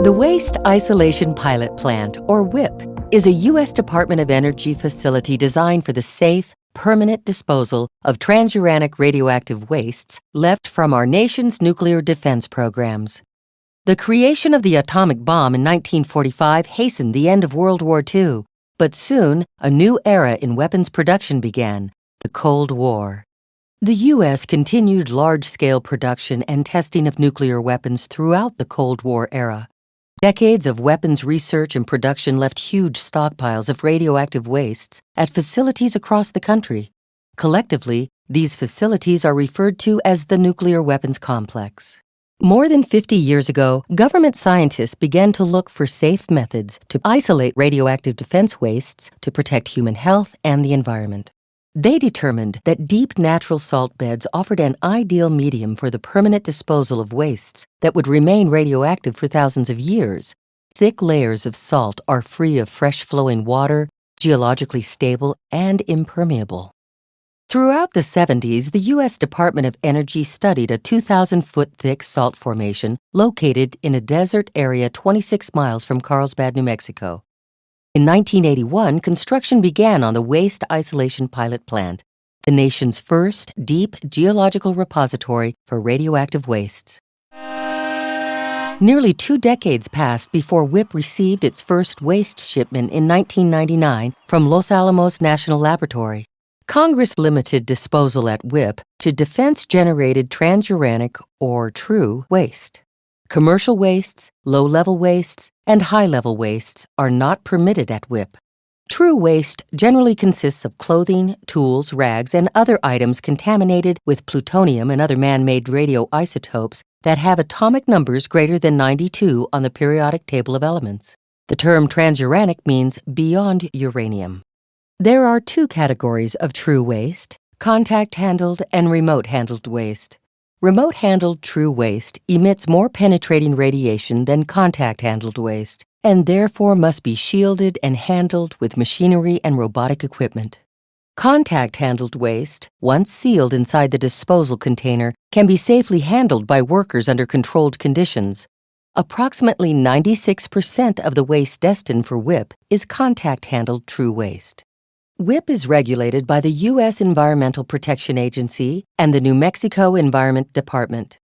The Waste Isolation Pilot Plant, or WIPP, is a U.S. Department of Energy facility designed for the safe, permanent disposal of transuranic radioactive wastes left from our nation's nuclear defense programs. The creation of the atomic bomb in 1945 hastened the end of World War II, but soon a new era in weapons production began, the Cold War. The U.S. continued large-scale production and testing of nuclear weapons throughout the Cold War era. Decades of weapons research and production left huge stockpiles of radioactive wastes at facilities across the country. Collectively, these facilities are referred to as the nuclear weapons complex. More than 50 years ago, government scientists began to look for safe methods to isolate radioactive defense wastes to protect human health and the environment. They determined that deep natural salt beds offered an ideal medium for the permanent disposal of wastes that would remain radioactive for thousands of years. Thick layers of salt are free of fresh-flowing water, geologically stable, and impermeable. Throughout the 70s, the U.S. Department of Energy studied a 2,000-foot thick salt formation located in a desert area 26 miles from Carlsbad, New Mexico. In 1981, construction began on the Waste Isolation Pilot Plant, the nation's first deep geological repository for radioactive wastes. Nearly 2 decades passed before WIPP received its first waste shipment in 1999 from Los Alamos National Laboratory. Congress limited disposal at WIPP to defense-generated transuranic, or true, waste. Commercial wastes, low-level wastes, and high-level wastes are not permitted at WIPP. True waste generally consists of clothing, tools, rags, and other items contaminated with plutonium and other man-made radioisotopes that have atomic numbers greater than 92 on the periodic table of elements. The term transuranic means beyond uranium. There are 2 categories of true waste: contact-handled and remote-handled waste. Remote-handled true waste emits more penetrating radiation than contact-handled waste, and therefore must be shielded and handled with machinery and robotic equipment. Contact-handled waste, once sealed inside the disposal container, can be safely handled by workers under controlled conditions. Approximately 96% of the waste destined for WIPP is contact-handled true waste. WIPP is regulated by the U.S. Environmental Protection Agency and the New Mexico Environment Department.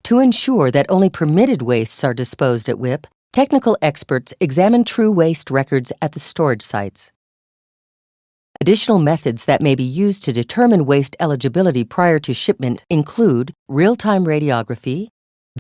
To ensure that only permitted wastes are disposed at WIPP, technical experts examine true waste records at the storage sites. Additional methods that may be used to determine waste eligibility prior to shipment include real-time radiography,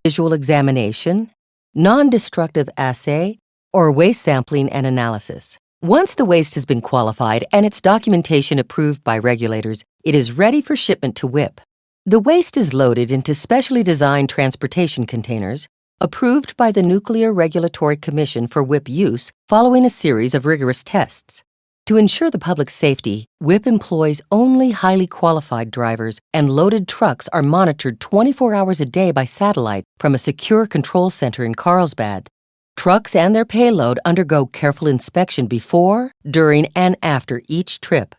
visual examination, non-destructive assay, or waste sampling and analysis. Once the waste has been qualified and its documentation approved by regulators, it is ready for shipment to WIPP. The waste is loaded into specially designed transportation containers, approved by the Nuclear Regulatory Commission for WIPP use following a series of rigorous tests. To ensure the public's safety, WIPP employs only highly qualified drivers, and loaded trucks are monitored 24 hours a day by satellite from a secure control center in Carlsbad. Trucks and their payload undergo careful inspection before, during, and after each trip.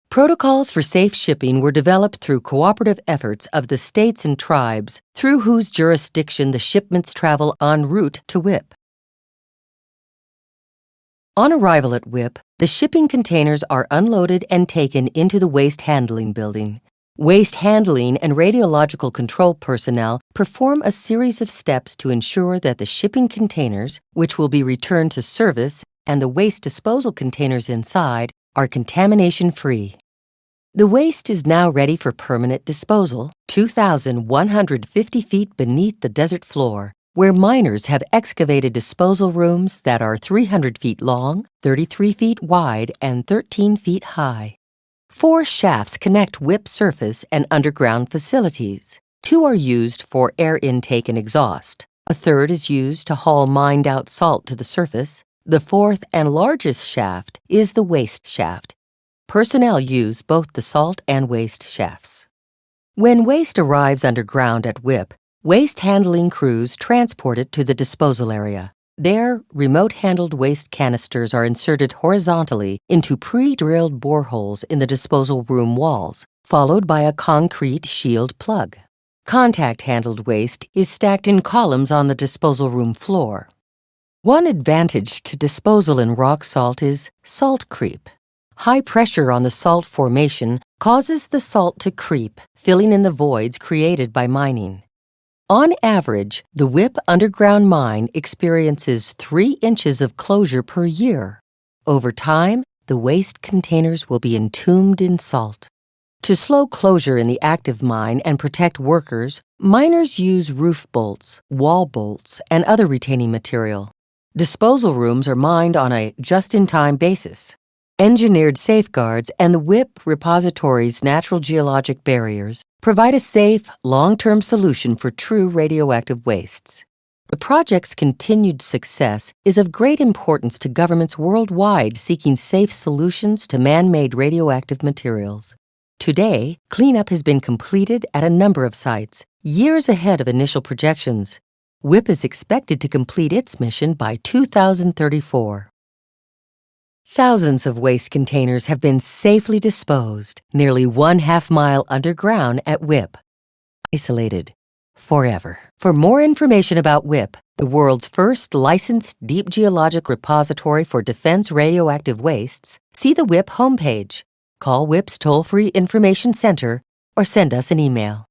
Protocols for safe shipping were developed through cooperative efforts of the states and tribes through whose jurisdiction the shipments travel en route to WIPP. On arrival at WIPP, the shipping containers are unloaded and taken into the waste handling building. Waste handling and radiological control personnel perform a series of steps to ensure that the shipping containers, which will be returned to service, and the waste disposal containers inside are contamination-free. The waste is now ready for permanent disposal, 2,150 feet beneath the desert floor, where miners have excavated disposal rooms that are 300 feet long, 33 feet wide, and 13 feet high. 4 shafts connect WIPP surface and underground facilities. 2 are used for air intake and exhaust. A third is used to haul mined-out salt to the surface. The 4th and largest shaft is the waste shaft. Personnel use both the salt and waste shafts. When waste arrives underground at WIPP, waste handling crews transport it to the disposal area. There, remote-handled waste canisters are inserted horizontally into pre-drilled boreholes in the disposal room walls, followed by a concrete shield plug. Contact-handled waste is stacked in columns on the disposal room floor. One advantage to disposal in rock salt is salt creep. High pressure on the salt formation causes the salt to creep, filling in the voids created by mining. On average, the WIPP underground mine experiences 3 inches of closure per year. Over time, the waste containers will be entombed in salt. To slow closure in the active mine and protect workers, miners use roof bolts, wall bolts, and other retaining material. Disposal rooms are mined on a just-in-time basis. Engineered safeguards and the WIPP repository's natural geologic barriers provide a safe, long-term solution for true radioactive wastes. The project's continued success is of great importance to governments worldwide seeking safe solutions to man-made radioactive materials. Today, cleanup has been completed at a number of sites, years ahead of initial projections. WIPP is expected to complete its mission by 2034. Thousands of waste containers have been safely disposed, nearly 1/2 mile underground at WIPP. Isolated forever. For more information about WIPP, the world's first licensed deep geologic repository for defense radioactive wastes, see the WIPP homepage. Call WIPP's toll-free information center or send us an email.